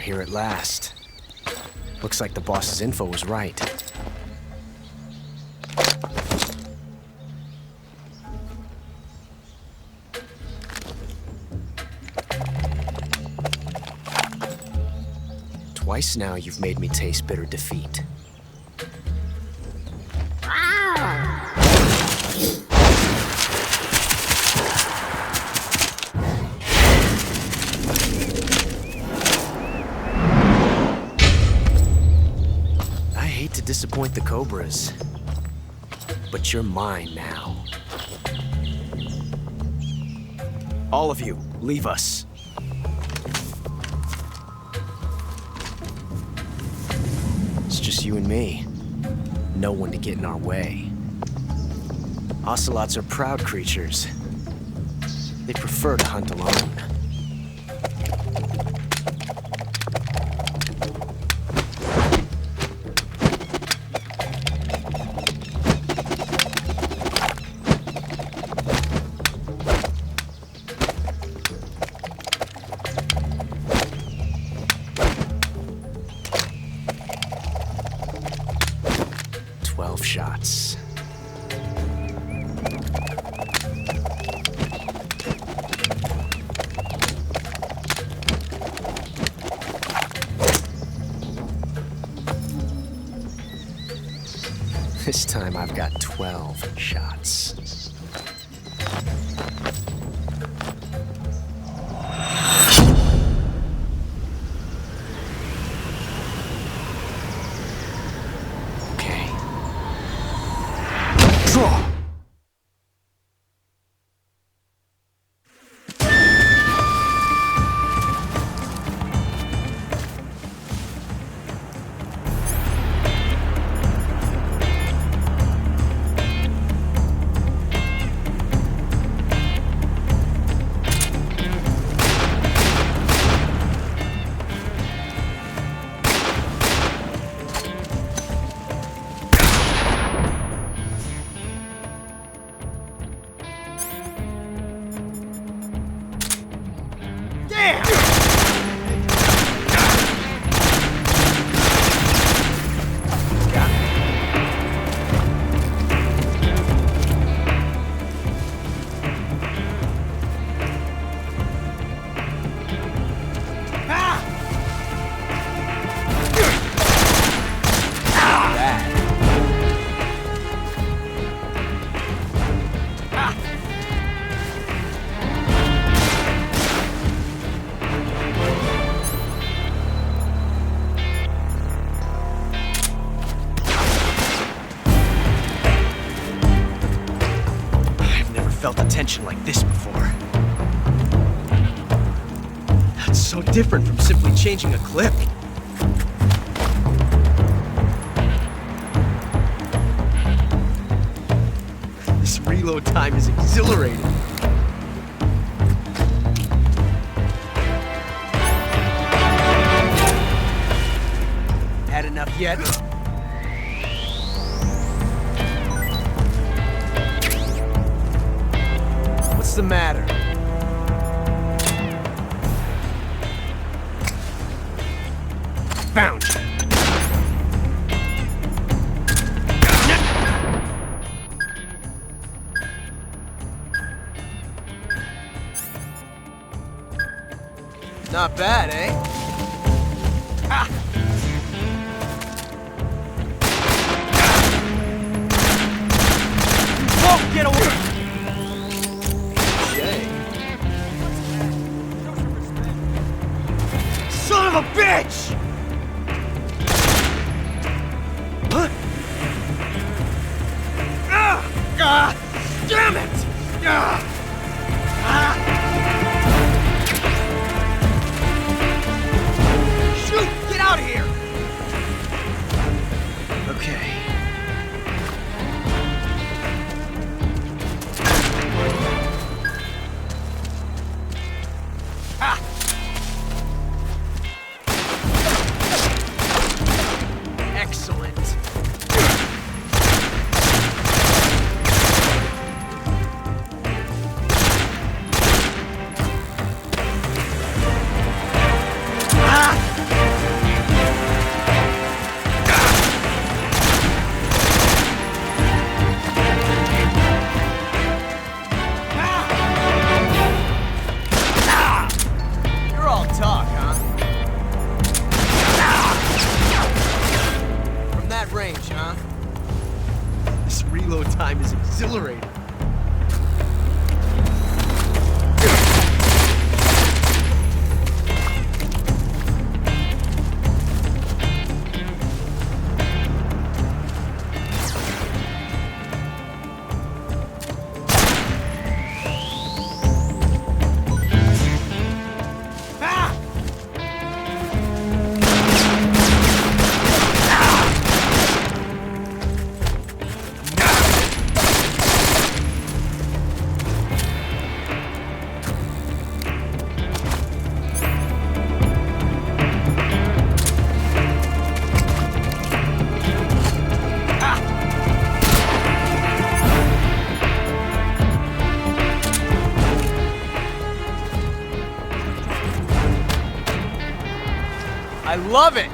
here at last. Looks like the boss's info was right. Twice now you've made me taste bitter defeat. I hate to disappoint the Cobras, but you're mine now. All of you, leave us. It's just you and me. No one to get in our way. Ocelots are proud creatures. They prefer to hunt alone. Shots. This time I've got 12 shots. Draw! Felt a tension like this before. That's so different from simply changing a clip. This reload time is exhilarating. Had enough yet? What's the matter? Found you. Not bad, eh? Ah! Won't get away! Son of a bitch! Huh? Damn it! range, huh? This reload time is exhilarating. I love it!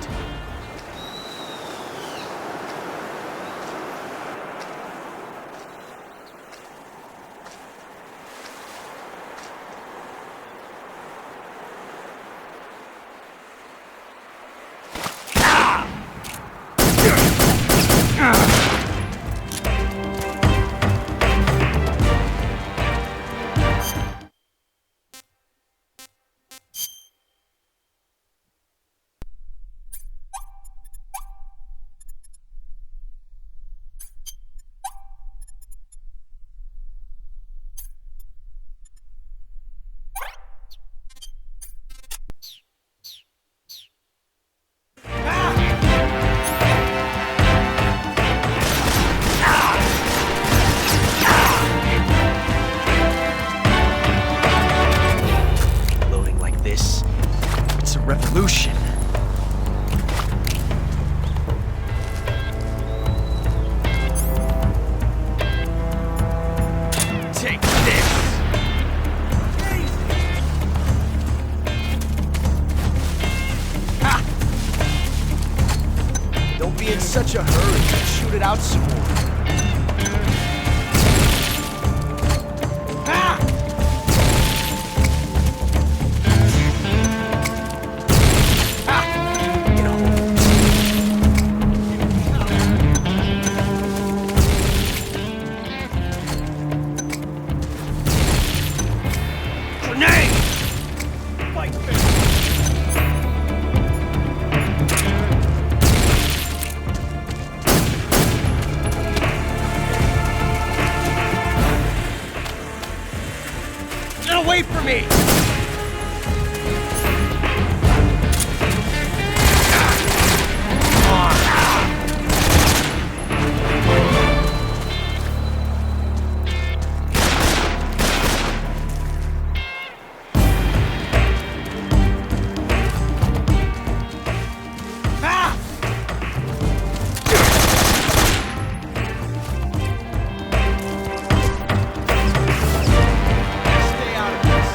Loading like this, it's a revolution. Take this! Ha! Don't be in such a hurry. Shoot it out some more. Ah! Ah! Get over here. Grenade! Fight fit! Get away from me! Stay out of this.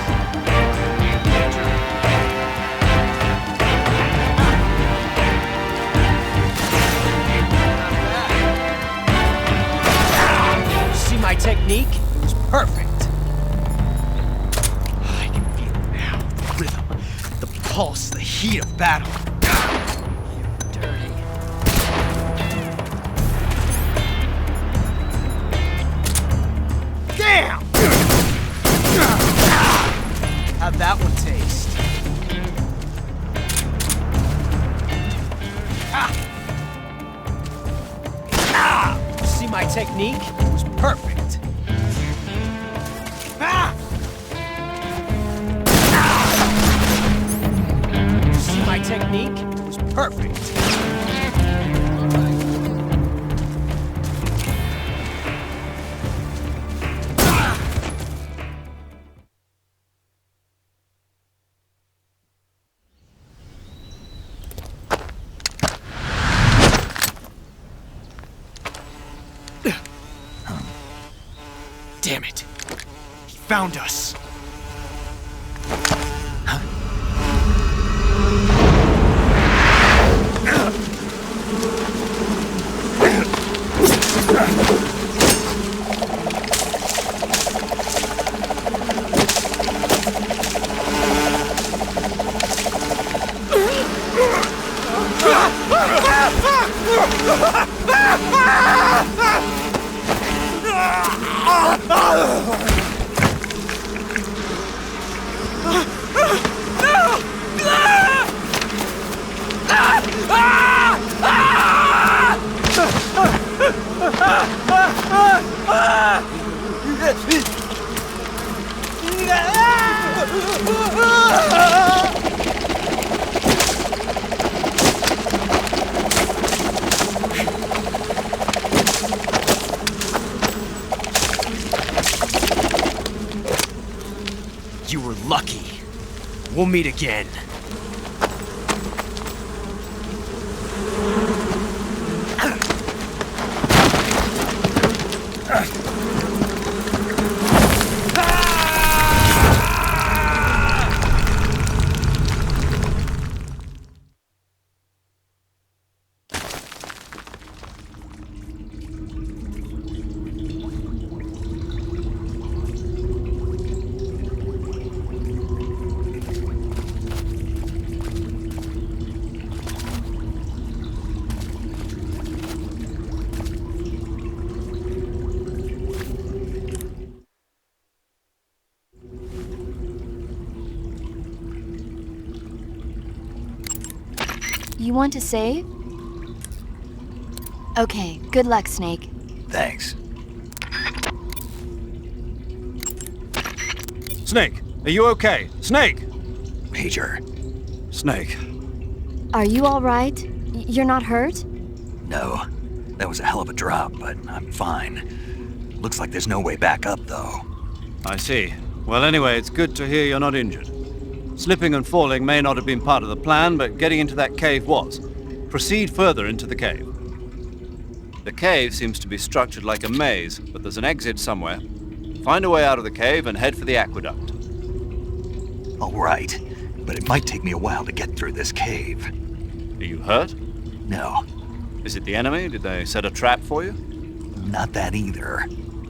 See my technique? It was perfect. I can feel it now. The rhythm, the pulse, the heat of battle. You're dirty. Damn! How'd that one taste? See my technique? It was perfect. See my technique? It was perfect. Damn it. He found us. You were lucky. We'll meet again. You want to save? Okay, good luck, Snake. Thanks. Snake, are you okay? Snake! Major. Snake. Are you all right? You're not hurt? No. That was a hell of a drop, but I'm fine. Looks like there's no way back up, though. I see. Well, anyway, it's good to hear you're not injured. Slipping and falling may not have been part of the plan, but getting into that cave was. Proceed further into the cave. The cave seems to be structured like a maze, but there's an exit somewhere. Find a way out of the cave and head for the aqueduct. All right, but it might take me a while to get through this cave. Are you hurt? No, Is it the enemy? Did they set a trap for you? not that either.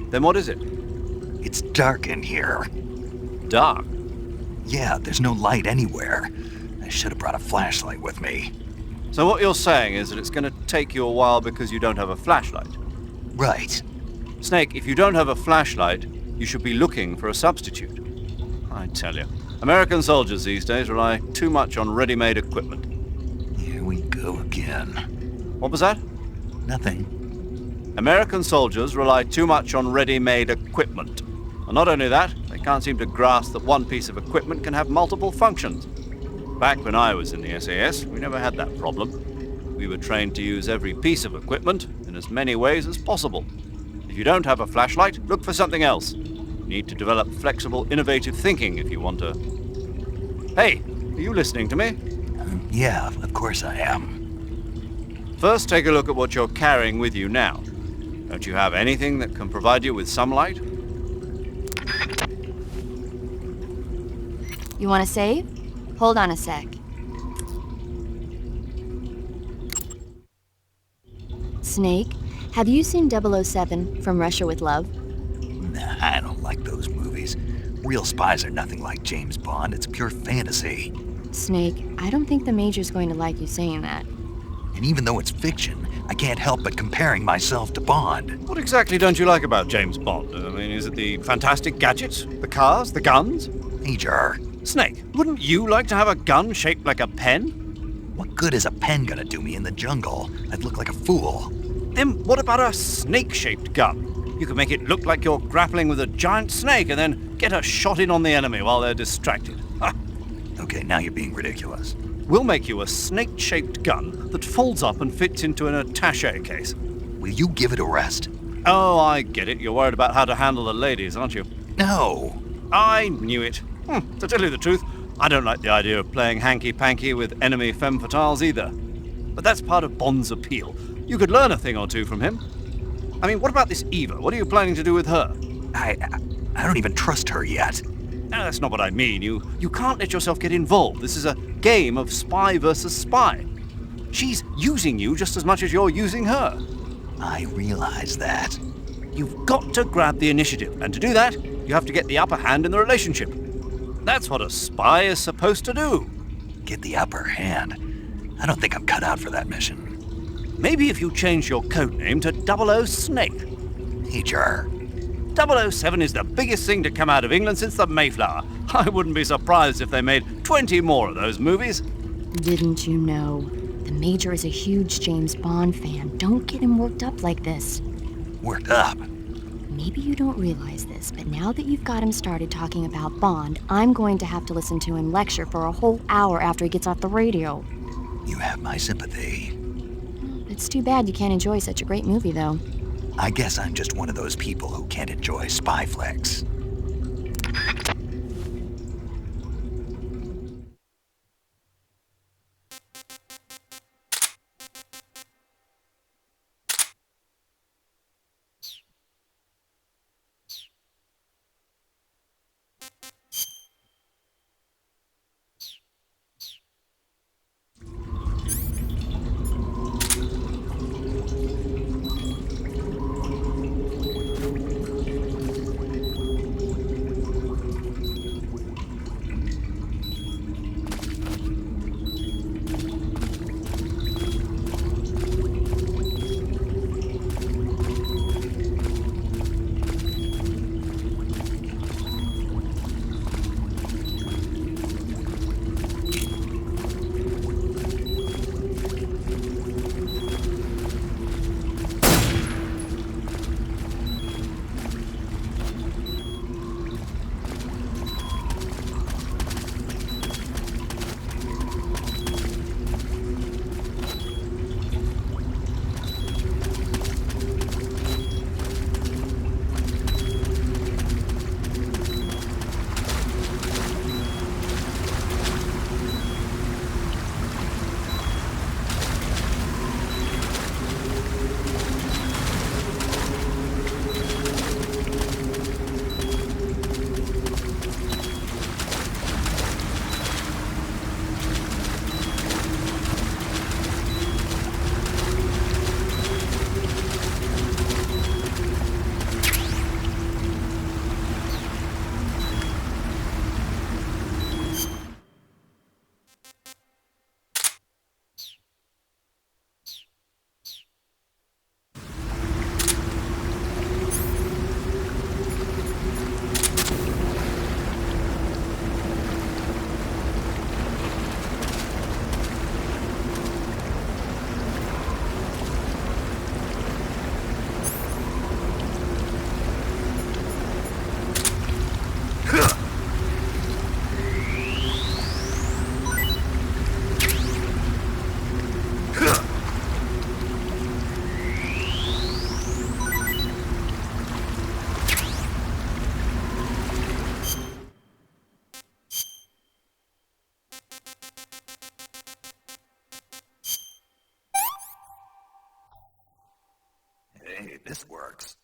Then what is it? It's dark in here. Dark. Yeah, there's no light anywhere. I should have brought a flashlight with me. So what you're saying is that it's going to take you a while because you don't have a flashlight. Right. Snake, if you don't have a flashlight, you should be looking for a substitute. I tell you, American soldiers these days rely too much on ready-made equipment. Here we go again. What was that? Nothing. American soldiers rely too much on ready-made equipment. And not only that, they can't seem to grasp that one piece of equipment can have multiple functions. Back when I was in the SAS, we never had that problem. We were trained to use every piece of equipment in as many ways as possible. If you don't have a flashlight, look for something else. You need to develop flexible, innovative thinking if you want to... Hey, are you listening to me? Yeah, of course I am. First, take a look at what you're carrying with you now. Don't you have anything that can provide you with some light? You want to save? Hold on a sec. Snake, have you seen 007 from Russia with Love? Nah, I don't like those movies. Real spies are nothing like James Bond. It's pure fantasy. Snake, I don't think the Major's going to like you saying that. And even though it's fiction, I can't help but comparing myself to Bond. What exactly don't you like about James Bond? I mean, is it the fantastic gadgets? The cars? The guns? Major, Snake, wouldn't you like to have a gun shaped like a pen? what good is a pen gonna do me in the jungle? I'd look like a fool. Then what about a snake-shaped gun? You could make it look like you're grappling with a giant snake and then get a shot in on the enemy while they're distracted. Ha! Okay, now you're being ridiculous. We'll make you a snake-shaped gun that folds up and fits into an attaché case. Will you give it a rest? Oh, I get it. You're worried about how to handle the ladies, aren't you? No. I knew it. To tell you the truth, I don't like the idea of playing hanky-panky with enemy femme fatales either. But that's part of Bond's appeal. You could learn a thing or two from him. I mean, what about this Eva? What are you planning to do with her? I don't even trust her yet. No, that's not what I mean. You can't let yourself get involved. This is a game of spy versus spy. She's using you just as much as you're using her. I realize that. You've got to grab the initiative, and to do that, you have to get the upper hand in the relationship. That's what a spy is supposed to do. Get the upper hand. I don't think I'm cut out for that mission. Maybe if you change your codename to 00 Snake. Major. 007 is the biggest thing to come out of England since the Mayflower. I wouldn't be surprised if they made 20 more of those movies. Didn't you know? The Major is a huge James Bond fan. Don't get him worked up like this. Worked up. Maybe you don't realize this, but now that you've got him started talking about Bond, I'm going to have to listen to him lecture for a whole hour after he gets off the radio. You have my sympathy. It's too bad you can't enjoy such a great movie, though. I guess I'm just one of those people who can't enjoy spy flicks. Hey, this works.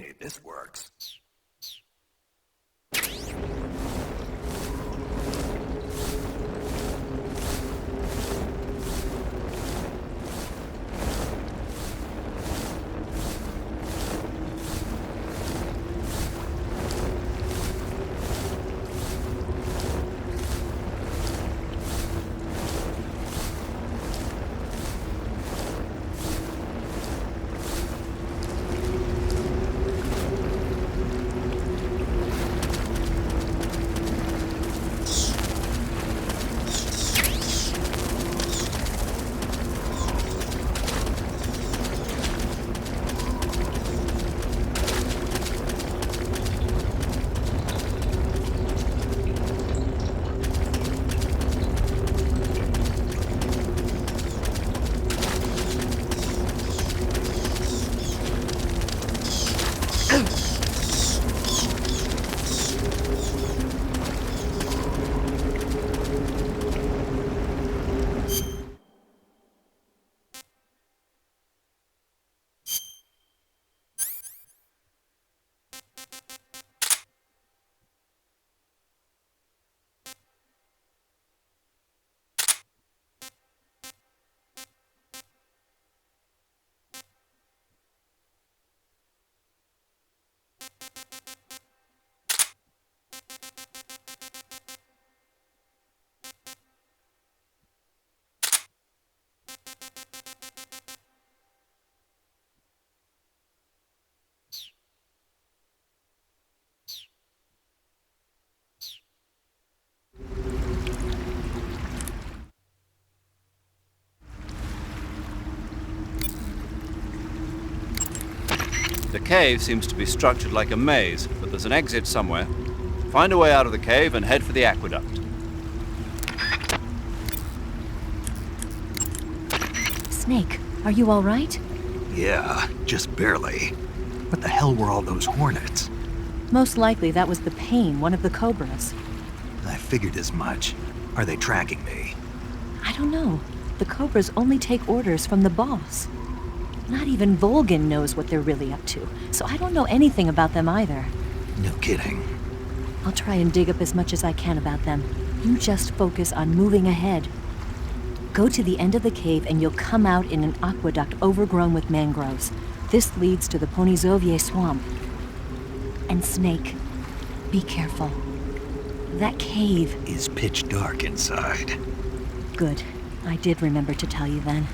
Hey, this works. The cave seems to be structured like a maze, but there's an exit somewhere. Find a way out of the cave and head for the aqueduct. Snake, are you all right? Yeah, just barely. What the hell were all those hornets? Most likely that was the pain, one of the cobras. I figured as much. Are they tracking me? I don't know. The cobras only take orders from the boss. Not even Volgin knows what they're really up to, so I don't know anything about them either. No kidding. I'll try and dig up as much as I can about them. You just focus on moving ahead. Go to the end of the cave and you'll come out in an aqueduct overgrown with mangroves. This leads to the Ponizovye swamp. And Snake, be careful. That cave... is pitch dark inside. Good. I did remember to tell you then.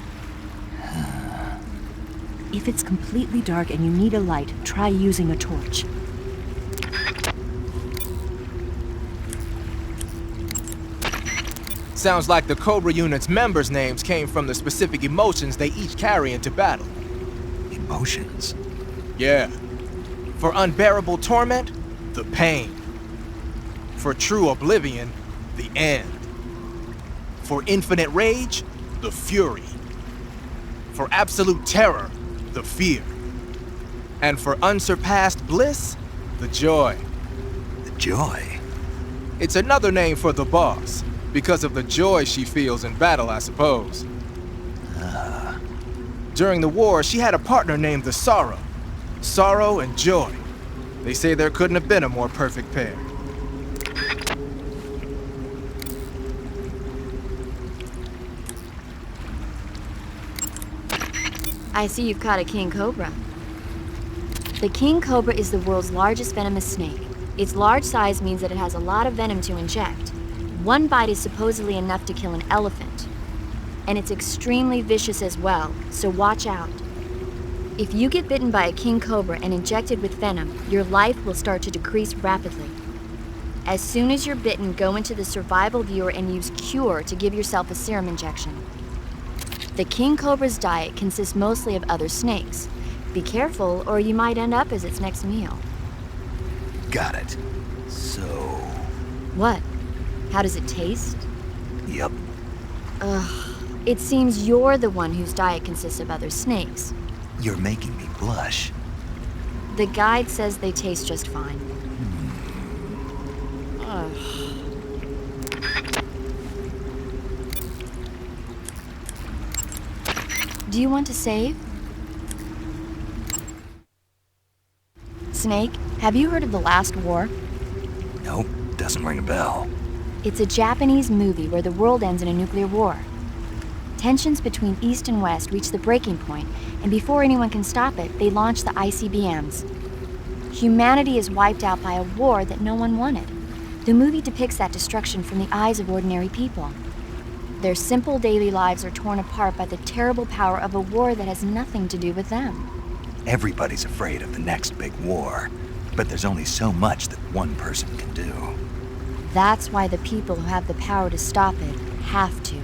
If it's completely dark and you need a light, try using a torch. Sounds like the Cobra Unit's members' names came from the specific emotions they each carry into battle. Emotions? Yeah. For unbearable torment, the pain. For true oblivion, the end. For infinite rage, the fury. For absolute terror, the fear. And for unsurpassed bliss, the joy. The joy? It's another name for the boss, because of the joy she feels in battle, I suppose. During the war, she had a partner named the Sorrow. Sorrow and joy. They say there couldn't have been a more perfect pair. I see you've caught a king cobra. The king cobra is the world's largest venomous snake. Its large size means that it has a lot of venom to inject. One bite is supposedly enough to kill an elephant. And it's extremely vicious as well, so watch out. If you get bitten by a king cobra and injected with venom, your life will start to decrease rapidly. As soon as you're bitten, go into the survival viewer and use Cure to give yourself a serum injection. The king cobra's diet consists mostly of other snakes. Be careful, or you might end up as its next meal. Got it. So... What? How does it taste? Yep. Ugh. It seems you're the one whose diet consists of other snakes. You're making me blush. The guide says they taste just fine. Ugh. Do you want to save? Snake, have you heard of The Last War? Nope, doesn't ring a bell. It's a Japanese movie where the world ends in a nuclear war. Tensions between East and West reach the breaking point, and before anyone can stop it, they launch the ICBMs. Humanity is wiped out by a war that no one wanted. The movie depicts that destruction from the eyes of ordinary people. Their simple daily lives are torn apart by the terrible power of a war that has nothing to do with them. Everybody's afraid of the next big war, but there's only so much that one person can do. That's why the people who have the power to stop it have to.